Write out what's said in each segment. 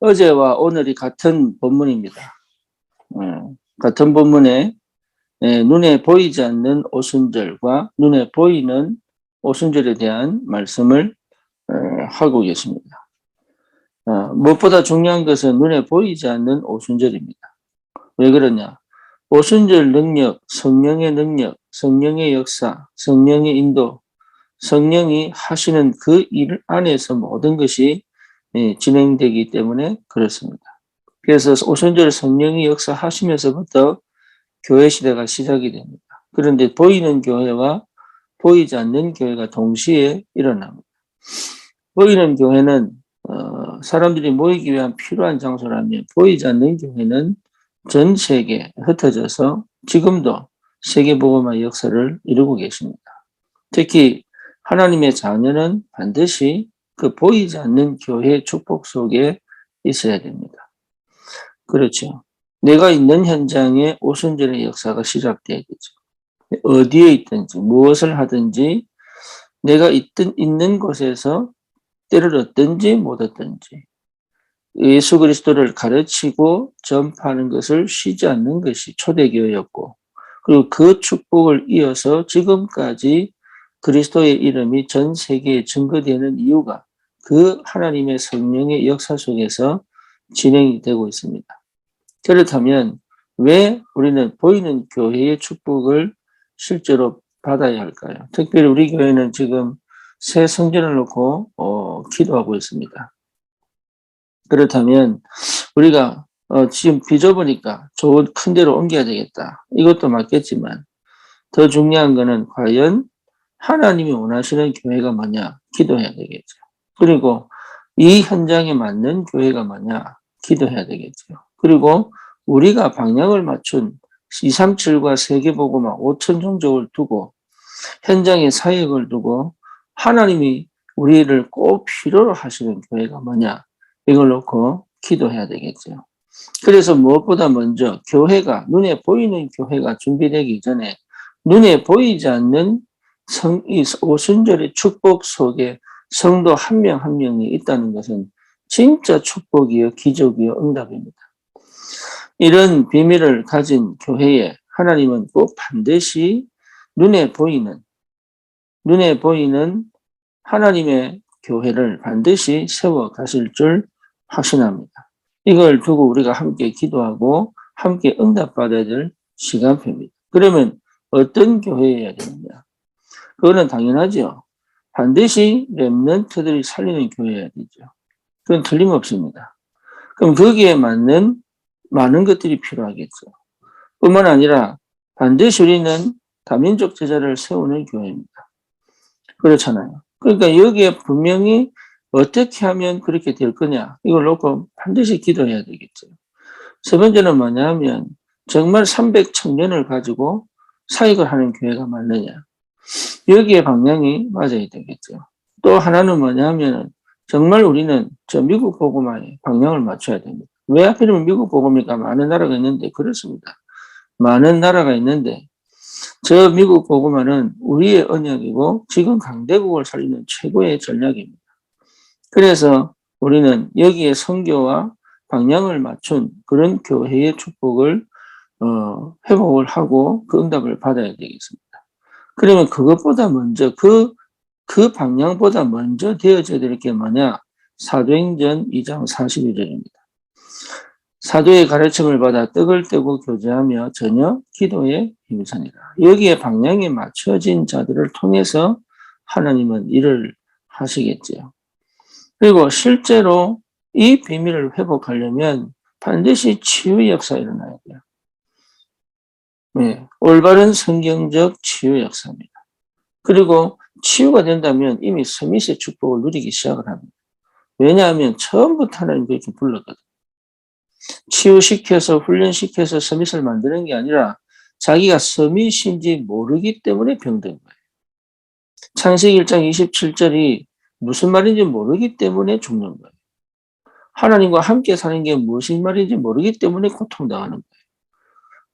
어제와 오늘이 같은 본문입니다. 같은 본문에 눈에 보이지 않는 오순절과 눈에 보이는 오순절에 대한 말씀을 하고 계십니다. 무엇보다 중요한 것은 눈에 보이지 않는 오순절입니다. 왜 그러냐? 오순절 능력, 성령의 능력, 성령의 역사, 성령의 인도, 성령이 하시는 그 일 안에서 모든 것이 진행되기 때문에 그렇습니다. 그래서 오순절 성령이 역사하시면서부터 교회 시대가 시작이 됩니다. 그런데 보이는 교회와 보이지 않는 교회가 동시에 일어납니다. 보이는 교회는 사람들이 모이기 위한 필요한 장소라면, 보이지 않는 교회는 전 세계에 흩어져서 지금도 세계복음화 역사를 이루고 계십니다. 특히 하나님의 자녀는 반드시 그 보이지 않는 교회의 축복 속에 있어야 됩니다. 그렇죠. 내가 있는 현장에 오순절의 역사가 시작돼야겠죠. 어디에 있든지 무엇을 하든지 내가 있는 곳에서 때를 얻든지 못 얻든지 예수 그리스도를 가르치고 전파하는 것을 쉬지 않는 것이 초대교회였고, 그리고 그 축복을 이어서 지금까지 그리스도의 이름이 전 세계에 증거되는 이유가 그 하나님의 성령의 역사 속에서 진행이 되고 있습니다. 그렇다면 왜 우리는 보이는 교회의 축복을 실제로 받아야 할까요? 특별히 우리 교회는 지금 새 성전을 놓고 기도하고 있습니다. 그렇다면 우리가 지금 빚어보니까 좋은 큰 데로 옮겨야 되겠다. 이것도 맞겠지만 더 중요한 거는 과연 하나님이 원하시는 교회가 뭐냐? 기도해야 되겠죠. 그리고 이 현장에 맞는 교회가 뭐냐? 기도해야 되겠죠. 그리고 우리가 방향을 맞춘 237과 세계복음화 5천 종족을 두고 현장에 사역을 두고 하나님이 우리를 꼭 필요로 하시는 교회가 뭐냐? 이걸 놓고 기도해야 되겠죠. 그래서 무엇보다 먼저 교회가, 눈에 보이는 교회가 준비되기 전에 눈에 보이지 않는 이 오순절의 축복 속에 성도 한 명 한 명이 있다는 것은 진짜 축복이요, 기적이요, 응답입니다. 이런 비밀을 가진 교회에 하나님은 꼭 반드시 눈에 보이는 하나님의 교회를 반드시 세워 가실 줄 확신합니다. 이걸 두고 우리가 함께 기도하고 함께 응답받아야 될 시간표입니다. 그러면 어떤 교회여야 되느냐? 그거는 당연하죠. 반드시 렘넌트들이 살리는 교회여야 되죠. 그건 틀림없습니다. 그럼 거기에 맞는 많은 것들이 필요하겠죠. 뿐만 아니라 반드시 우리는 다민족 제자를 세우는 교회입니다. 그렇잖아요. 그러니까 여기에 분명히 어떻게 하면 그렇게 될 거냐, 이걸 놓고 반드시 기도해야 되겠죠. 세 번째는 뭐냐면 정말 300청년을 가지고 사역을 하는 교회가 맞느냐, 여기에 방향이 맞아야 되겠죠. 또 하나는 뭐냐면 정말 우리는 저 미국 복음화에 방향을 맞춰야 됩니다. 왜 하필이면 미국 복음이니까 많은 나라가 있는데, 그렇습니다. 많은 나라가 있는데 저 미국 복음화는 우리의 언약이고 지금 강대국을 살리는 최고의 전략입니다. 그래서 우리는 여기에 선교와 방향을 맞춘 그런 교회의 축복을 회복을 하고 그 응답을 받아야 되겠습니다. 그러면 그것보다 먼저 그 방향보다 먼저 되어져야 될 게 뭐냐? 사도행전 2장 42절입니다. 사도의 가르침을 받아 떡을 떼고 교제하며 전혀 기도에 힘쓰니라. 여기에 방향이 맞춰진 자들을 통해서 하나님은 일을 하시겠지요. 그리고 실제로 이 비밀을 회복하려면 반드시 치유 역사가 일어나야 돼요. 네, 올바른 성경적 치유 역사입니다. 그리고 치유가 된다면 이미 서밋의 축복을 누리기 시작을 합니다. 왜냐하면 처음부터 하나님 그렇게 불렀거든요. 치유시켜서 훈련시켜서 서밋을 만드는 게 아니라 자기가 서밋인지 모르기 때문에 병든 거예요. 창세기 1장 27절이 무슨 말인지 모르기 때문에 죽는 거예요. 하나님과 함께 사는 게 무슨 말인지 모르기 때문에 고통당하는 거예요.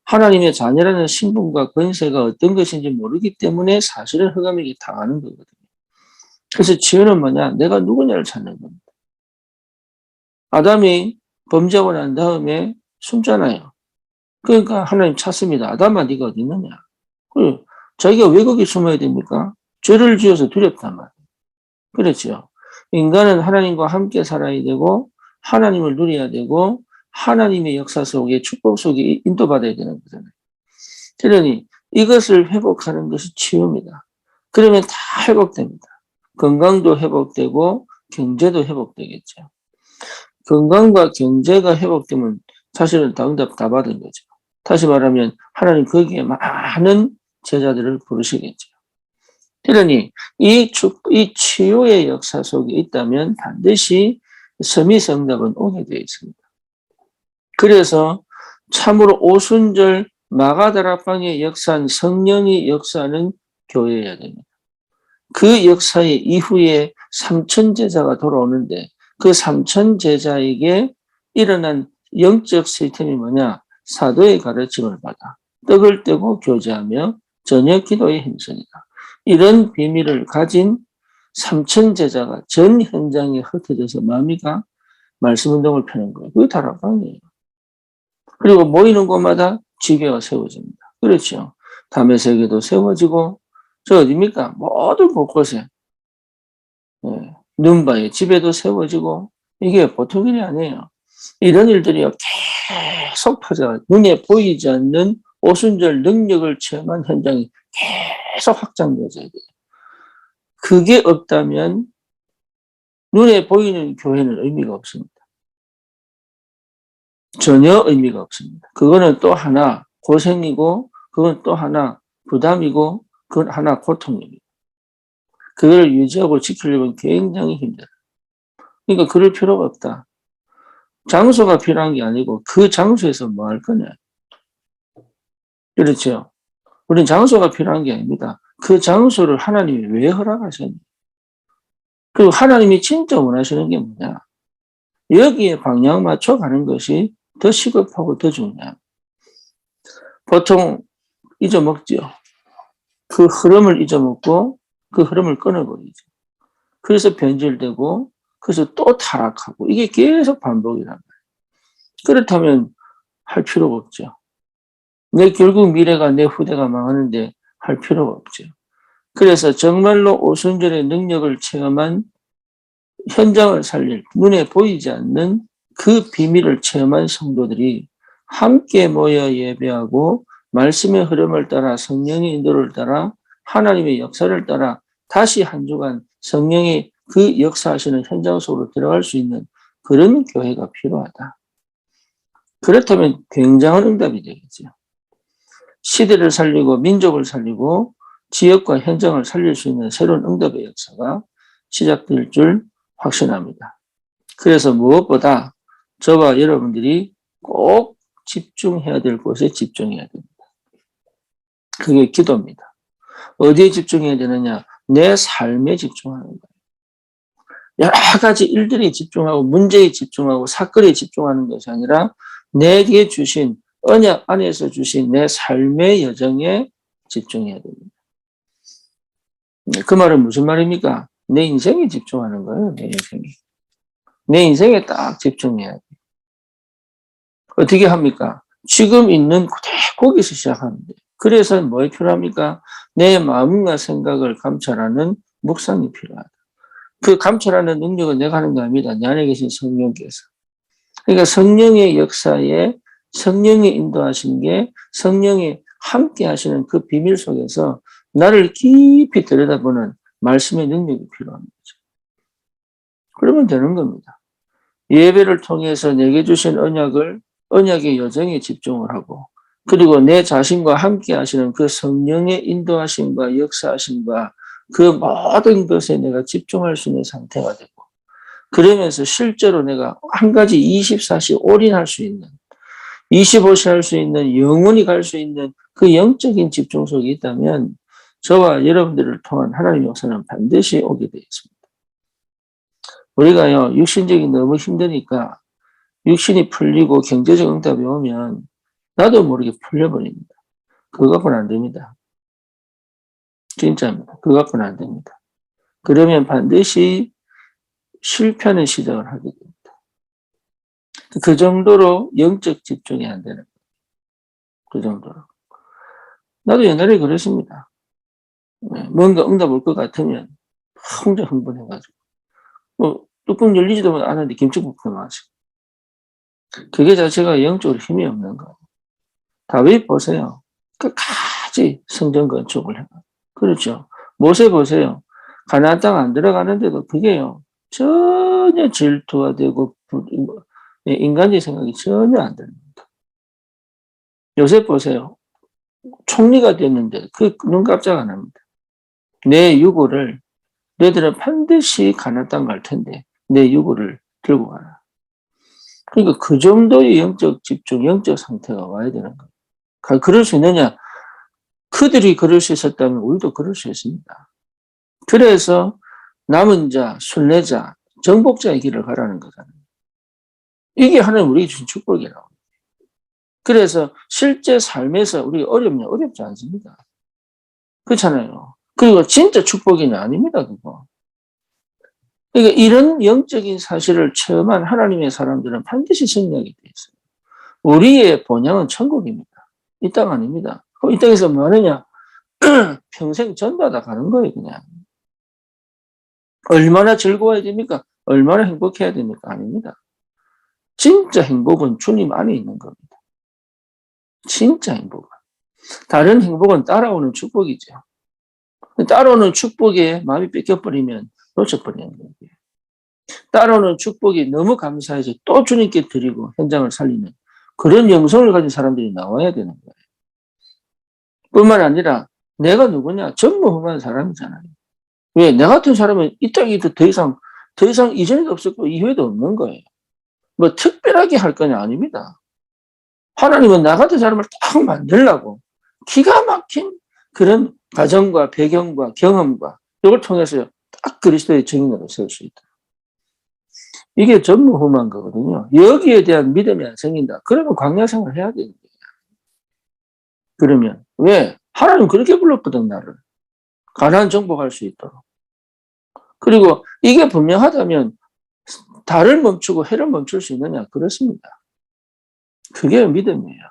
하나님의 자녀라는 신분과 권세가 어떤 것인지 모르기 때문에 사실은 흑암에게 당하는 거거든요. 그래서 치유는 뭐냐? 내가 누구냐를 찾는 겁니다. 아담이 범죄하고 난 다음에 숨잖아요. 그러니까 하나님 찾습니다. 아담아 네가 어디 있느냐. 자기가 왜 거기 숨어야 됩니까? 죄를 지어서 두렵단 말이에요. 그렇죠. 인간은 하나님과 함께 살아야 되고 하나님을 누려야 되고 하나님의 역사 속에 축복 속에 인도받아야 되는 거잖아요. 그러니 이것을 회복하는 것이 치유입니다. 그러면 다 회복됩니다. 건강도 회복되고 경제도 회복되겠죠. 건강과 경제가 회복되면 사실은 다 응답 다 받은 거죠. 다시 말하면 하나님 거기에 많은 제자들을 부르시겠죠. 그러니 이 치유의 역사 속에 있다면 반드시 서미성답은 오게 되어 있습니다. 그래서 참으로 오순절 마가다락방의 역사는 성령의 역사는 교회여야 됩니다. 그 역사의 이후에 3천 제자가 돌아오는데 그 3천 제자에게 일어난 영적 시스템이 뭐냐? 사도의 가르침을 받아 떡을 떼고 교제하며 저녁 기도의 행선이다. 이런 비밀을 가진 3천 제자가 전 현장에 흩어져서 마미가 말씀 운동을 펴는 거예요. 그게 다락방이에요. 그리고 모이는 곳마다 지교가 세워집니다. 그렇죠. 담의 세계도 세워지고 저 어디입니까? 모든 곳곳에 눈바에 집에도 세워지고 이게 보통 일이 아니에요. 이런 일들이 계속 퍼져 눈에 보이지 않는 오순절 능력을 체험한 현장이 계속 확장되어져야 돼요. 그게 없다면 눈에 보이는 교회는 의미가 없습니다. 전혀 의미가 없습니다. 그거는 또 하나 고생이고 그건 또 하나 부담이고 그건 하나 고통입니다. 그걸 유지하고 지키려면 굉장히 힘들어요. 그러니까 그럴 필요가 없다. 장소가 필요한 게 아니고 그 장소에서 뭐 할 거냐. 그렇죠. 우린 장소가 필요한 게 아닙니다. 그 장소를 하나님이 왜 허락하셨냐. 그리고 하나님이 진짜 원하시는 게 뭐냐. 여기에 방향 맞춰 가는 것이 더 시급하고 더 중요합니다. 보통 잊어먹죠. 그 흐름을 잊어먹고 그 흐름을 끊어버리죠. 그래서 변질되고 그래서 또 타락하고 이게 계속 반복이란 말이에요. 그렇다면 할 필요가 없죠. 결국 미래가 내 후대가 망하는데 할 필요가 없죠. 그래서 정말로 오순절의 능력을 체험한 현장을 살릴 눈에 보이지 않는 그 비밀을 체험한 성도들이 함께 모여 예배하고 말씀의 흐름을 따라 성령의 인도를 따라 하나님의 역사를 따라 다시 한 주간 성령의 그 역사하시는 현장 속으로 들어갈 수 있는 그런 교회가 필요하다. 그렇다면 굉장한 응답이 되겠죠. 시대를 살리고 민족을 살리고 지역과 현장을 살릴 수 있는 새로운 응답의 역사가 시작될 줄 확신합니다. 그래서 무엇보다 저와 여러분들이 꼭 집중해야 될 곳에 집중해야 됩니다. 그게 기도입니다. 어디에 집중해야 되느냐? 내 삶에 집중하는 거예요. 여러 가지 일들에 집중하고 문제에 집중하고 사건에 집중하는 것이 아니라 내게 주신 언약 안에서 주신 내 삶의 여정에 집중해야 됩니다. 그 말은 무슨 말입니까? 내 인생에 집중하는 거예요. 내 인생에. 내 인생에 딱 집중해야 돼. 어떻게 합니까? 지금 있는 거기서 시작하면 돼. 그래서 뭐 필요합니까? 내 마음과 생각을 감찰하는 묵상이 필요하다. 그 감찰하는 능력은 내가 하는 거 아닙니다. 내 안에 계신 성령께서. 그러니까 성령의 역사에 성령이 인도하신 게 성령이 함께 하시는 그 비밀 속에서 나를 깊이 들여다보는 말씀의 능력이 필요한 거죠. 그러면 되는 겁니다. 예배를 통해서 내게 주신 언약의 여정에 집중을 하고 그리고 내 자신과 함께 하시는 그 성령의 인도하심과 역사하심과 그 모든 것에 내가 집중할 수 있는 상태가 되고 그러면서 실제로 내가 한 가지 24시 올인할 수 있는 25시 할 수 있는 영원히 갈 수 있는 그 영적인 집중 속에 있다면 저와 여러분들을 통한 하나님의 역사는 반드시 오게 되어 있습니다. 우리가요 육신적인 너무 힘드니까 육신이 풀리고 경제적 응답이 오면 나도 모르게 풀려버립니다. 그거 갖고는 안 됩니다. 진짜입니다. 그거 갖고는 안 됩니다. 그러면 반드시 실패하는 시작을 하게 됩니다. 그 정도로 영적 집중이 안 되는 거예요. 그 정도로. 나도 옛날에 그랬습니다. 뭔가 응답 올 것 같으면 혼자 흥분해가지고 뚜껑 열리지도 않았는데 김치국수 마시고. 그게 자체가 영적으로 힘이 없는 거예요. 다윗 보세요. 끝까지 성전 건축을 해요. 그렇죠. 모세 보세요. 가나안 땅 안 들어가는데도 그게요. 전혀 질투가 되고 인간의 생각이 전혀 안 됩니다. 요셉 보세요. 총리가 됐는데 그 눈 깜짝 안 합니다. 내 유고를 너희들은 반드시 가나안 땅 갈 텐데 내 유고를 들고 가라. 그러니까 그 정도의 영적 집중, 영적 상태가 와야 되는 거예요. 그럴 수 있느냐? 그들이 그럴 수 있었다면 우리도 그럴 수 있습니다. 그래서 남은 자, 순례자, 정복자의 길을 가라는 거잖아요. 이게 하나님 우리에게 주신 축복이라고. 그래서 실제 삶에서 우리가 어렵냐? 어렵지 않습니다. 그렇잖아요. 그리고 진짜 축복이냐? 아닙니다, 그거. 그러니까 이런 영적인 사실을 체험한 하나님의 사람들은 반드시 승리하게 돼 있어요. 우리의 본향은 천국입니다. 이 땅 아닙니다. 이 땅에서 뭐 하느냐? 평생 전받아 가는 거예요, 그냥. 얼마나 즐거워야 됩니까? 얼마나 행복해야 됩니까? 아닙니다. 진짜 행복은 주님 안에 있는 겁니다. 진짜 행복은. 다른 행복은 따라오는 축복이죠. 따라오는 축복에 마음이 뺏겨버리면 놓쳐버리는 거예요. 따라오는 축복이 너무 감사해서 또 주님께 드리고 현장을 살리는 그런 영성을 가진 사람들이 나와야 되는 거예요. 뿐만 아니라 내가 누구냐? 전무후무한 사람이잖아요. 왜? 내 같은 사람은 이 땅에 더 이상 이전에도 없었고 이후에도 없는 거예요. 뭐 특별하게 할 거냐? 아닙니다. 하나님은 나 같은 사람을 딱 만들려고 기가 막힌 그런 가정과 배경과 경험과 이걸 통해서 딱 그리스도의 증인으로 세울 수 있다. 이게 전무후무한 거거든요. 여기에 대한 믿음이 안 생긴다. 그러면 광야 생활을 해야 되는 거예요. 그러면 왜? 하나님 그렇게 불렀거든 나를. 가나안 정복할 수 있도록. 그리고 이게 분명하다면 달을 멈추고 해를 멈출 수 있느냐? 그렇습니다. 그게 믿음이에요.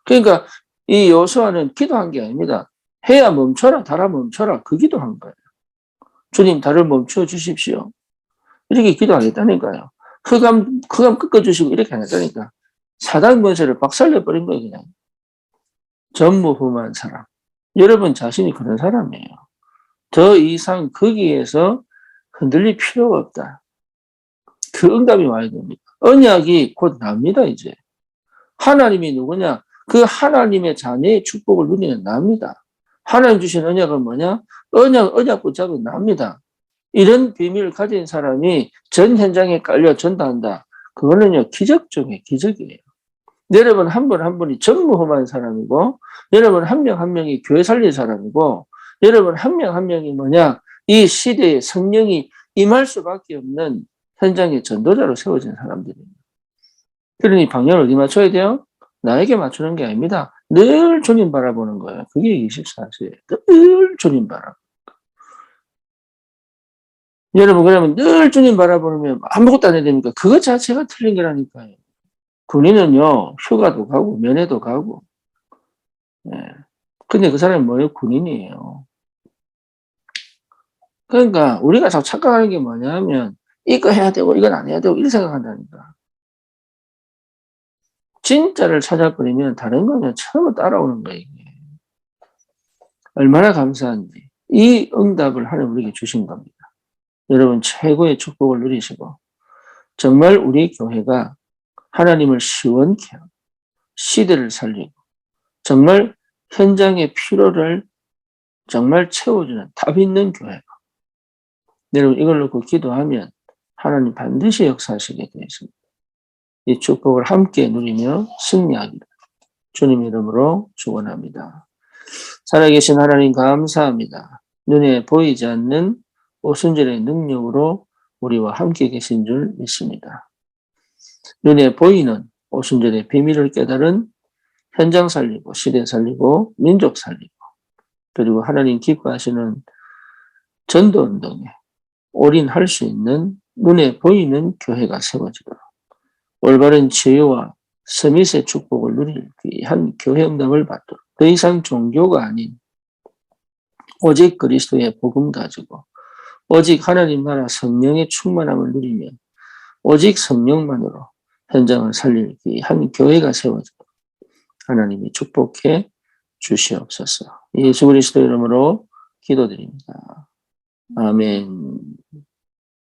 그러니까 이 여호수아는 기도한 게 아닙니다. 해야 멈춰라, 달아 멈춰라. 그 기도한 거예요. 주님 달을 멈춰 주십시오. 이렇게 기도하겠다니까요. 흑암 꺾어주시고 이렇게 하겠다니까. 사단 권세를 박살내버린 거예요, 그냥. 전무후무한 사람. 여러분 자신이 그런 사람이에요. 더 이상 거기에서 흔들릴 필요가 없다. 그 응답이 와야 됩니다. 언약이 곧 납니다, 이제. 하나님이 누구냐? 그 하나님의 자녀의 축복을 누리는 납니다. 하나님 주신 언약은 뭐냐? 언약 붙잡은 납니다. 이런 비밀을 가진 사람이 전 현장에 깔려 전도한다. 그거는요, 기적 중에 기적이에요. 여러분 한 분 한 분이 전무후무한 사람이고, 여러분 한 명 한 명이 교회 살릴 사람이고, 여러분 한 명 한 명이 뭐냐? 이 시대에 성령이 임할 수밖에 없는 현장의 전도자로 세워진 사람들입니다. 그러니 방향을 어디 맞춰야 돼요? 나에게 맞추는 게 아닙니다. 늘 주님 바라보는 거예요. 그게 24시예요. 늘 주님 바라보는 거예요. 여러분 그러면 늘 주님 바라보면 아무것도 안 해야 됩니까? 그것 자체가 틀린 거라니까요. 군인은요, 휴가도 가고 면회도 가고. 예. 근데 그 사람이 뭐예요? 군인이에요. 그러니까 우리가 자꾸 착각하는 게 뭐냐면 이거 해야 되고 이건 안 해야 되고 이렇게 생각한다니까. 진짜를 찾아버리면 다른 거는 전부 따라오는 거예요. 이게. 얼마나 감사한지. 이 응답을 하나님 우리에게 주신 겁니다. 여러분 최고의 축복을 누리시고 정말 우리 교회가 하나님을 시원케 하고 시대를 살리고 정말 현장의 필요를 정말 채워주는 답 있는 교회가 여러분 이걸 놓고 기도하면 하나님 반드시 역사하시게 되어 있습니다. 이 축복을 함께 누리며 승리하기를 주님 이름으로 축원합니다. 살아계신 하나님 감사합니다. 눈에 보이지 않는 오순절의 능력으로 우리와 함께 계신 줄 믿습니다. 눈에 보이는 오순절의 비밀을 깨달은 현장 살리고 시대 살리고 민족 살리고 그리고 하나님 기뻐하시는 전도운동에 올인할 수 있는 눈에 보이는 교회가 세워지도록 올바른 치유와 서밋의 축복을 누릴 귀한 교회 응답을 받도록 더 이상 종교가 아닌 오직 그리스도의 복음 가지고 오직 하나님 나라 성령의 충만함을 누리며 오직 성령만으로 현장을 살릴 귀한 교회가 세워지도록 하나님이 축복해 주시옵소서. 예수 그리스도 이름으로 기도드립니다. 아멘.